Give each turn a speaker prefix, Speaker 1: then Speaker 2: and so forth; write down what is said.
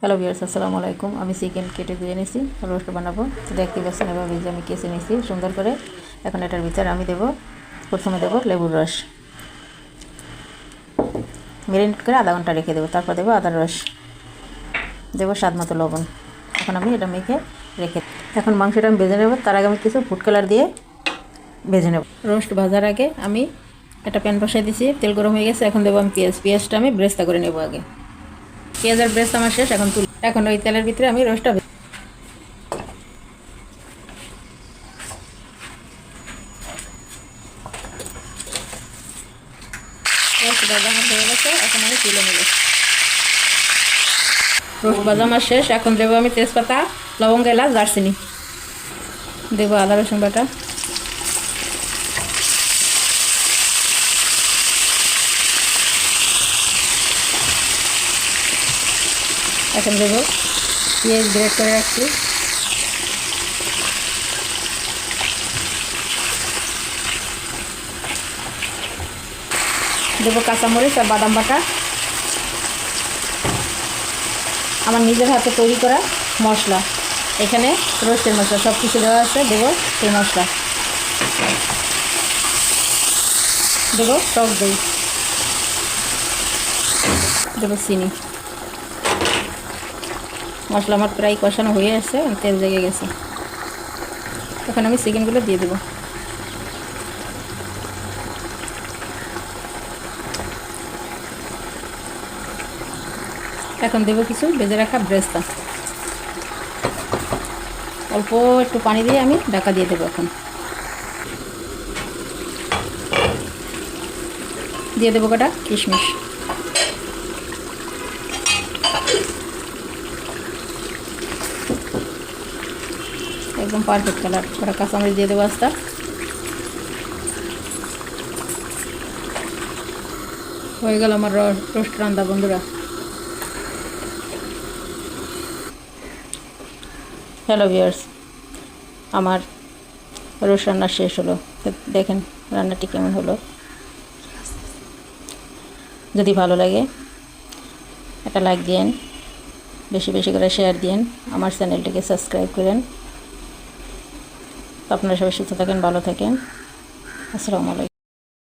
Speaker 1: Hello viewers, আসসালামু আলাইকুম। আমি চিকেন কেটে ধুয়ে নিয়েছি, রোস্ট বানাবো। দেখতে পাচ্ছেন এভাবে যে আমি কেচে নিয়েছি সুন্দর করে। এখন এটার ভিতরে আমি প্রথমে দেবো লেবুর রস, মেরিনেট করে আধা ঘন্টা রেখে দেবো। তারপর দেবো আদার রস, দেবো স্বাদ মতো লবণ। এখন আমি এটা মেখে রেখে, এখন মাংসটা আমি ভেজে নেব। তার আগে আমি কিছু ফুড কালার দিয়ে ভেজে নেব। রোস্ট ভাজার আগে আমি একটা প্যান বসাই দিয়েছি, তেল গরম হয়ে গেছে। এখন দেবো আমি পেঁয়াজটা আমি ব্রেস্তা করে নেবো আগে। পেঁয়াজের ব্রেস্ট আমার শেষ, এখন ওই তেলের ভিতরে আমি রোস্টটা ভাজা হয়ে গেছে। এখন আমি তুলে নেব। রোস্ট ভাজা আমার শেষ। এখন দেবো আমি তেজপাতা, লবঙ্গ, এলাচ, দারচিনি, দেবো আদা রসুন বাটা, এখন দেবো পেঁয়াজ গ্রেট করে রাখছি, দেবো কাঁচামরিচ আর বাদাম বাটা, আমার নিজের হাতে তৈরি করা মশলা, এখানে রোস্টের মশলা সব কিছু দেওয়া আছে। দেবো সেই মশলা, দেবো টক দই, দেবো চিনি। মশলা আমার প্রায় কষানো হয়ে আসছে, তেল জেগে গেছে। এখন আমি চিকেনগুলো দিয়ে দেবো। এখন দেবো কিছু ভেজে রাখা ব্রেস্তা, অল্প একটু পানি দিয়ে আমি ঢাকা দিয়ে দেবো। এখন দিয়ে দেবো কটা কিশমিশ, একদম পারফেক্ট কালার। কটা কাঁচামরিচ দিয়ে দেবো আস্তা। হয়ে গেল আমার রোস্ট রান্না বন্ধুরা। হ্যালো ভিউয়ার্স, আমার রোস্ট রান্না শেষ হলো। দেখেন রান্নাটি কেমন হলো। যদি ভালো লাগে একটা লাইক দিন, বেশি বেশি করে শেয়ার দিন, আমার চ্যানেলটিকে সাবস্ক্রাইব করেন। আপনারা সবাই সুস্থ থাকেন, ভালো থাকেন। আসসালামু আলাইকুম।